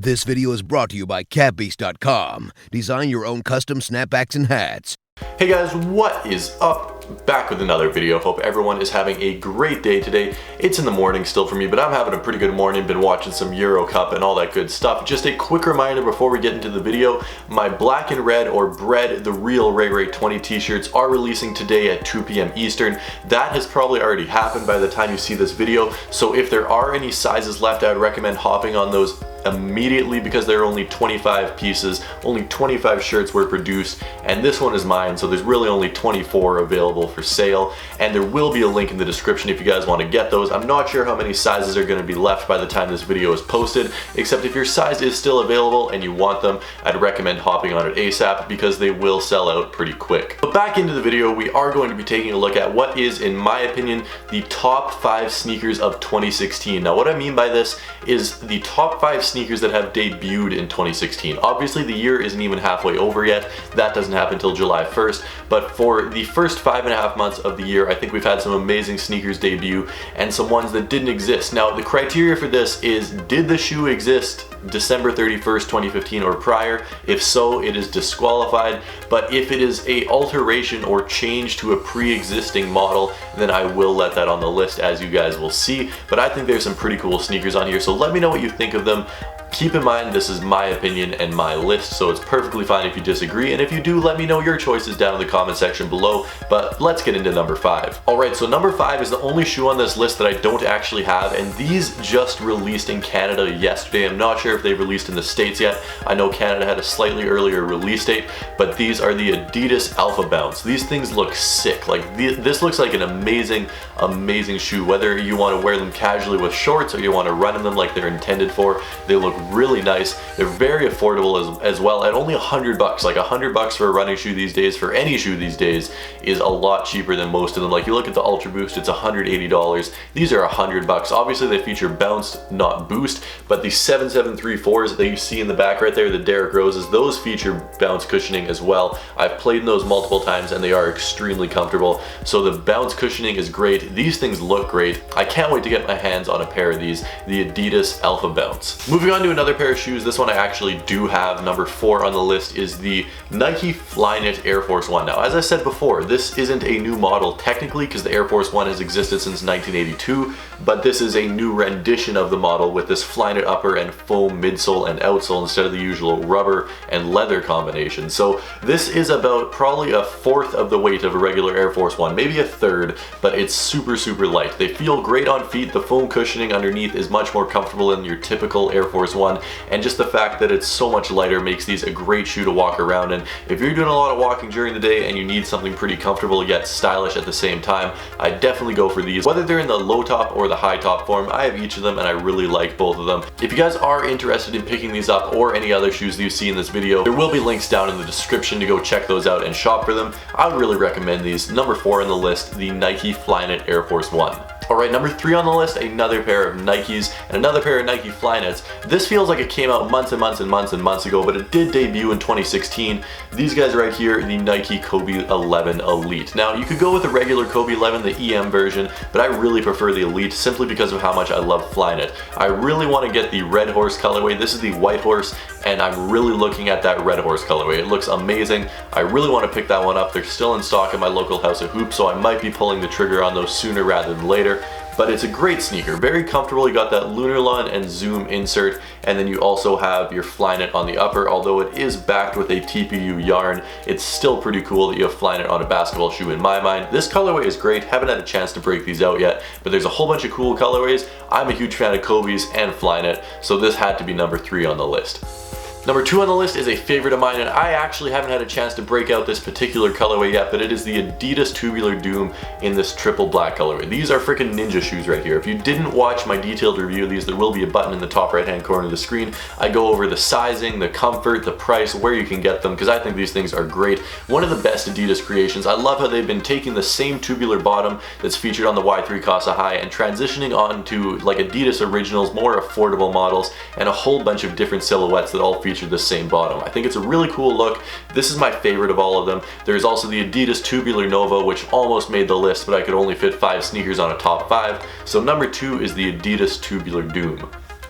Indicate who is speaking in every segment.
Speaker 1: This video is brought to you by CapBeast.com. Design your own custom snapbacks and hats.
Speaker 2: Hey guys, what is up? Back with another video. Hope everyone is having a great day today. It's in the morning still for me, but I'm having a pretty good morning. Been watching some Euro Cup and all that good stuff. Just a quick reminder before we get into the video, my black and red or bread, the real Ray Ray 20 t-shirts are releasing today at 2 p.m. Eastern. That has probably already happened by the time you see this video. So if there are any sizes left, I would recommend hopping on those immediately because there are only 25 pieces, only 25 shirts were produced, and this one is mine, so there's really only 24 available for sale, and there will be a link in the description if you guys want to get those. I'm not sure how many sizes are going to be left by the time this video is posted, except if your size is still available and you want them, I'd recommend hopping on it ASAP because they will sell out pretty quick. But back into the video, we are going to be taking a look at what is, in my opinion, the top 5 sneakers of 2016. Now what I mean by this is the top 5 sneakers that have debuted in 2016. Obviously the year isn't even halfway over yet, that doesn't happen until July 1st, but for the first 5.5 months of the year, I think we've had some amazing sneakers debut and some ones that didn't exist. Now the criteria for this is, did the shoe exist December 31st, 2015 or prior? If so, it is disqualified, but if it is a alteration or change to a pre-existing model, then I will let that on the list, as you guys will see. But I think there's some pretty cool sneakers on here, so let me know what you think of them. Keep in mind, this is my opinion and my list, so it's perfectly fine if you disagree, and if you do, let me know your choices down in the comment section below. But let's get into number 5. Alright, so number 5 is the only shoe on this list that I don't actually have, and these just released in Canada yesterday. I'm not sure if they released in the States yet. I know Canada had a slightly earlier release date, but these are the Adidas Alpha Bounce. These things look sick. Like, this looks like an amazing shoe. Whether you want to wear them casually with shorts or you want to run in them like they're intended for, they look really nice. They're very affordable as well, at only $100. Like $100 for a running shoe these days, for any shoe these days, is a lot cheaper than most of them. Like, you look at the Ultra Boost, it's $180. These are $100. Obviously they feature bounce, not boost, but the 7734s that you see in the back right there, the Derrick Roses, those feature bounce cushioning as well. I've played in those multiple times and they are extremely comfortable. So the bounce cushioning is great. These things look great. I can't wait to get my hands on a pair of these, the Adidas Alpha Bounce. Moving on to another pair of shoes. This one I actually do have. Number 4 on the list is the Nike Flyknit Air Force 1. Now, as I said before, this isn't a new model technically because the Air Force 1 has existed since 1982, but this is a new rendition of the model with this Flyknit upper and foam midsole and outsole instead of the usual rubber and leather combination. So this is about probably a fourth of the weight of a regular Air Force 1, maybe a third, but it's super light. They feel great on feet. The foam cushioning underneath is much more comfortable than your typical Air Force 1, and just the fact that it's so much lighter makes these a great shoe to walk around in. If you're doing a lot of walking during the day and you need something pretty comfortable yet stylish at the same time, I definitely go for these. Whether they're in the low top or the high top form, I have each of them and I really like both of them. If you guys are interested in picking these up or any other shoes that you see in this video, there will be links down in the description to go check those out and shop for them. I would really recommend these. Number 4 on the list, the Nike Flyknit Air Force 1. Alright, number 3 on the list, another pair of Nikes and another pair of Nike Flyknits. This feels like it came out months and months ago, but it did debut in 2016. These guys right here, the Nike Kobe 11 Elite. Now, you could go with the regular Kobe 11, the EM version, but I really prefer the Elite simply because of how much I love Flyknit. I really want to get the Red Horse colorway. This is the White Horse, and I'm really looking at that Red Horse colorway. It looks amazing. I really want to pick that one up. They're still in stock at my local House of Hoops, so I might be pulling the trigger on those sooner rather than later. But it's a great sneaker, very comfortable. You got that Lunarlon and Zoom insert, and then you also have your Flyknit on the upper. Although it is backed with a TPU yarn, it's still pretty cool that you have Flyknit on a basketball shoe in my mind. This colorway is great. Haven't had a chance to break these out yet, but there's a whole bunch of cool colorways. I'm a huge fan of Kobe's and Flyknit, so this had to be number 3 on the list. Number 2 on the list is a favorite of mine, and I actually haven't had a chance to break out this particular colorway yet, but it is the Adidas Tubular Doom in this triple black colorway. These are freaking ninja shoes right here. If you didn't watch my detailed review of these, there will be a button in the top right hand corner of the screen. I go over the sizing, the comfort, the price, where you can get them, because I think these things are great. One of the best Adidas creations. I love how they've been taking the same tubular bottom that's featured on the Y3 Casa High and transitioning on to like Adidas Originals, more affordable models, and a whole bunch of different silhouettes that all feature the same bottom. I think it's a really cool look. This is my favorite of all of them. There's also the Adidas Tubular Nova, which almost made the list, but I could only fit 5 sneakers on a top 5. So number 2 is the Adidas Tubular Doom.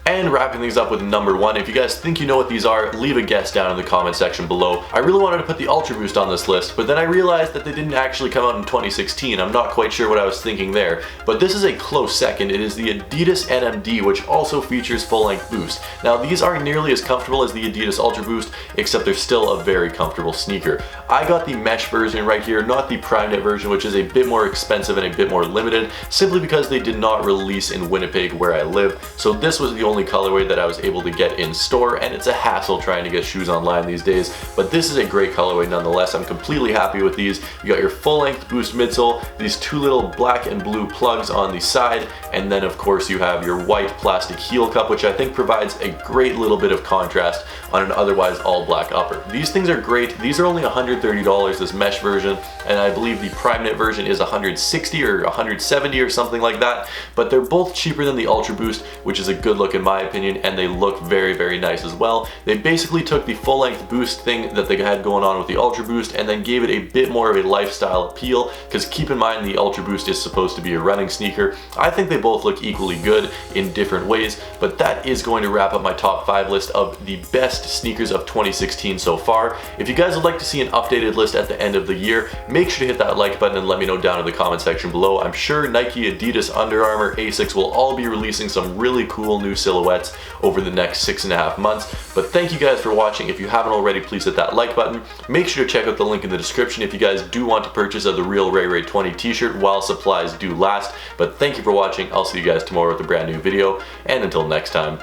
Speaker 2: And wrapping things up with number 1, if you guys think you know what these are, leave a guess down in the comment section below. I really wanted to put the Ultra Boost on this list, but then I realized that they didn't actually come out in 2016. I'm not quite sure what I was thinking there, but this is a close second. It is the Adidas NMD, which also features full-length boost. Now these aren't nearly as comfortable as the Adidas Ultra Boost, except they're still a very comfortable sneaker. I got the mesh version right here, not the prime knit version, which is a bit more expensive and a bit more limited, simply because they did not release in Winnipeg where I live. So this was the only colorway that I was able to get in store, and it's a hassle trying to get shoes online these days, but this is a great colorway nonetheless. I'm completely happy with these. You got your full-length boost midsole, these two little black and blue plugs on the side, and then of course you have your white plastic heel cup, which I think provides a great little bit of contrast on an otherwise all black upper. These things are great. These are only $130, this mesh version, and I believe the prime knit version is $160 or $170 or something like that, but they're both cheaper than the Ultra Boost, which is a good look in my opinion, and they look very, very nice as well. They basically took the full-length boost thing that they had going on with the Ultra Boost and then gave it a bit more of a lifestyle appeal, because keep in mind the Ultra Boost is supposed to be a running sneaker. I think they both look equally good in different ways, but that is going to wrap up my top 5 list of the best sneakers of 2016 so far. If you guys would like to see an updated list at the end of the year, make sure to hit that like button and let me know down in the comment section below. I'm sure Nike, Adidas, Under Armour, Asics will all be releasing some really cool new silhouettes over the next 6.5 months. But thank you guys for watching. If you haven't already, please hit that like button. Make sure to check out the link in the description if you guys do want to purchase a The Real Ray Ray 20 t-shirt while supplies do last. But thank you for watching. I'll see you guys tomorrow with a brand new video, and until next time,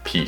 Speaker 2: peace.